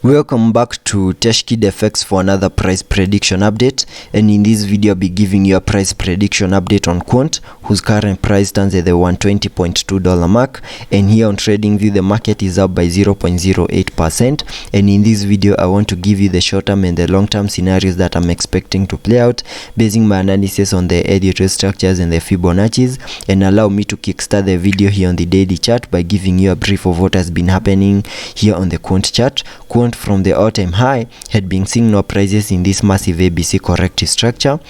Welcome back to Teshkid FX for another price prediction update, and in this video I'll be giving you a price prediction update on Quant, whose current price stands at the $120.2 mark, and here on TradingView the market is up by 0.08%. and in this video I want to give you the short-term and the long-term scenarios that I'm expecting to play out, basing my analysis on the Elliot structures and the Fibonacci's, and allow me to kickstart the video here on the daily chart by giving you a brief of what has been happening here on the Quant chart. Quant from the all-time high had been seeing no prices in this massive ABC corrective structure,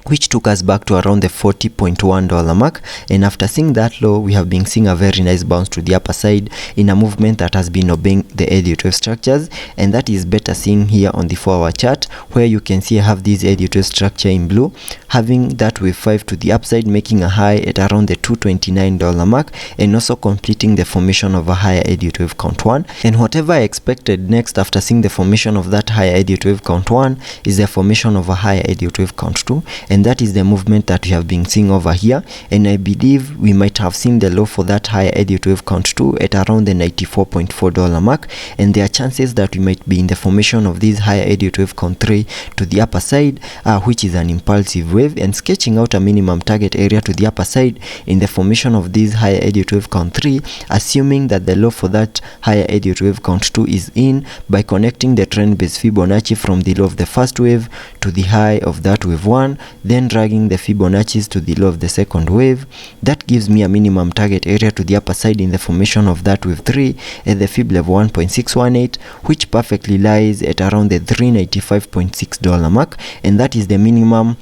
which took us back to around the $40.1 mark, and after seeing that low we have been seeing a very nice bounce to the upper side in a movement that has been obeying the Elliott wave structures, and that is better seen here on the 4-hour chart, where you can see I have this Elliott wave structure in blue having that wave 5 to the upside, making a high at around the $229 mark, and also completing the formation of a higher Elliott wave count 1. And whatever I expected next after seeing the formation of that higher Elliott wave count 1 is the formation of a higher Elliott wave count 2, and that is the movement that we have been seeing over here, and I believe we might have seen the low for that higher Elliott wave count 2 at around the $94.4 mark, and there are chances that we might be in the formation of this higher Elliott wave count 3 to the upper side, which is an impulsive wave, and sketching out a minimum target area to the upper side in the formation of this higher Elliott wave count 3, assuming that the low for that higher Elliott wave count 2 is in by connecting the trend based Fibonacci from the low of the first wave to the high of that wave 1, then dragging the Fibonacci's to the low of the second wave. That gives me a minimum target area to the upper side in the formation of that wave 3 at the Fib level 1.618, which perfectly lies at around the $395.6 mark, and that is the minimum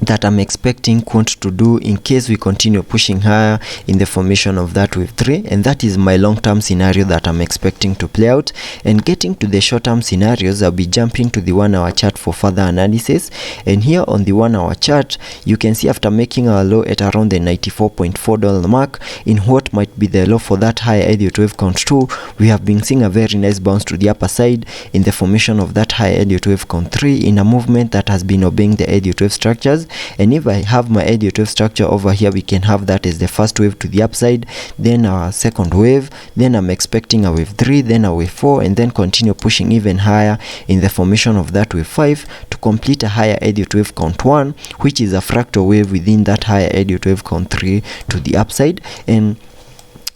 that I'm expecting Quant to do in case we continue pushing higher in the formation of that wave 3, and that is my long-term scenario that I'm expecting to play out. And getting to the short-term scenarios, I'll be jumping to the 1-hour chart for further analysis, and here on the 1-hour chart you can see after making our low at around the $94.4 mark in what might be the low for that higher Elliott wave count 2, we have been seeing a very nice bounce to the upper side in the formation of that higher Elliott wave count 3 in a movement that has been obeying the Elliott wave structures. And if I have my Elliott wave structure over here, we can have that as the first wave to the upside, then our second wave, then I'm expecting a wave 3, then a wave 4, and then continue pushing even higher in the formation of that wave 5 to complete a higher Elliott wave count 1, which is a fractal wave within that higher Elliott wave count 3 to the upside. And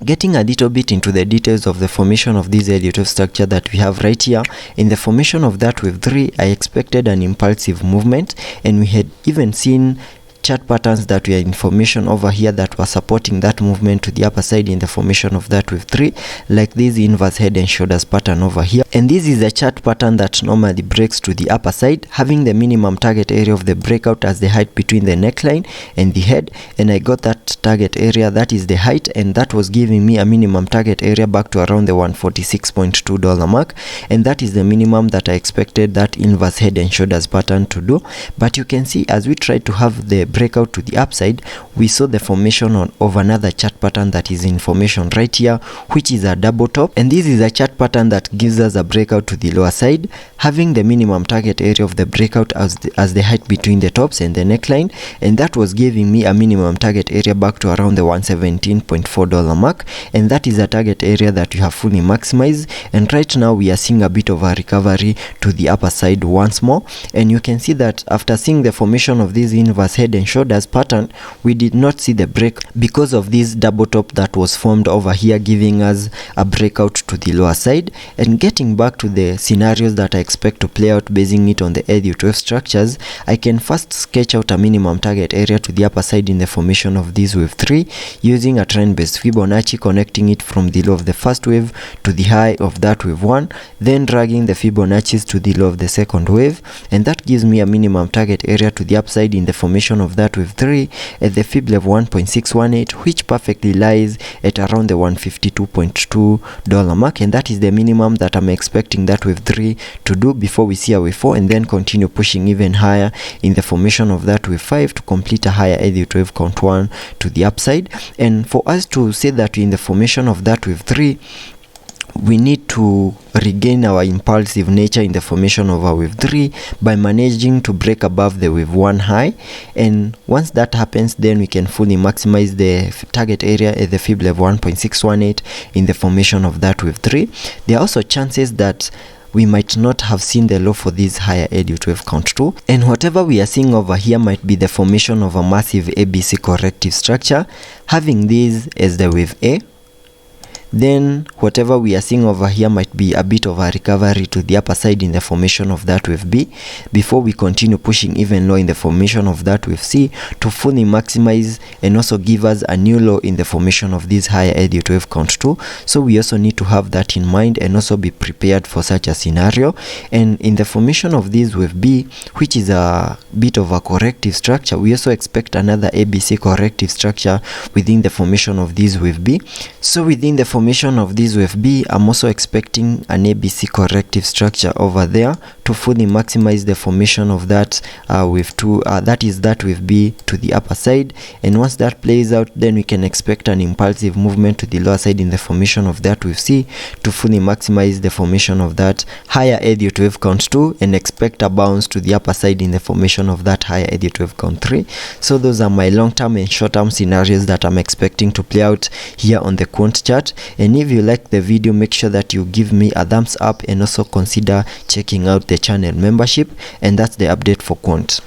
getting a little bit into the details of the formation of this Elliott wave structure that we have right here, in the formation of that wave 3 I expected an impulsive movement, and we had even seen chart patterns that were in formation over here that were supporting that movement to the upper side in the formation of that wave 3, like this inverse head and shoulders pattern over here. And this is a chart pattern that normally breaks to the upper side, having the minimum target area of the breakout as the height between the neckline and the head, and I got that target area, that is the height, and that was giving me a minimum target area back to around the $146.2 mark, and that is the minimum that I expected that inverse head and shoulders pattern to do. But you can see as we tried to have the breakout to the upside, we saw the formation of another chart pattern that is in formation right here, which is a double top, and this is a chart pattern that gives us a breakout to the lower side, having the minimum target area of the breakout as the height between the tops and the neckline, and that was giving me a minimum target area back to around the $117.4 mark, and that is a target area that we have fully maximized. And right now we are seeing a bit of a recovery to the upper side once more, and you can see that after seeing the formation of this inverse head and shoulders pattern, we did not see the break because of this double top that was formed over here, giving us a breakout to the lower side. And getting back to the scenarios that I expect to play out basing it on the Elliott wave structures, I can first sketch out a minimum target area to the upper side in the formation of this wave 3 using a trend based Fibonacci, connecting it from the low of the first wave to the high of that wave 1, then dragging the Fibonacci's to the low of the second wave, and that gives me a minimum target area to the upside in the formation of that wave 3 at the Fib level 1.618, which perfectly lies at around the $152.2 mark, and that is the minimum that I'm expecting that wave 3 to do before we see a wave 4 and then continue pushing even higher in the formation of that wave 5 to complete a higher Elliott wave count 1 to the upside. And for us to say that in the formation of that wave 3 we need to regain our impulsive nature in the formation of our wave 3 by managing to break above the wave 1 high, and once that happens then we can fully maximize the target area at the Fib level 1.618 in the formation of that wave 3. There are also chances that we might not have seen the low for this higher Elliott wave count 2, and whatever we are seeing over here might be the formation of a massive ABC corrective structure, having this as the wave A. Then whatever we are seeing over here might be a bit of a recovery to the upper side in the formation of that wave B, before we continue pushing even low in the formation of that wave C to fully maximize and also give us a new low in the formation of this higher Elliott wave count 2. So we also need to have that in mind and also be prepared for such a scenario. And in the formation of this wave B, which is a bit of a corrective structure, we also expect another ABC corrective structure within the formation of this wave B. So within the formation of this wave B, I'm also expecting an ABC corrective structure over there to fully maximize the formation of that wave 2, that is that wave B to the upper side. And once that plays out, then we can expect an impulsive movement to the lower side in the formation of that wave C to fully maximize the formation of that higher Elliott wave count 2 and expect a bounce to the upper side in the formation of that higher Elliott wave count 3. So those are my long-term and short-term scenarios that I'm expecting to play out here on the Quant chart. And if you like the video, make sure that you give me a thumbs up and also consider checking out the channel membership. And that's the update for Quant.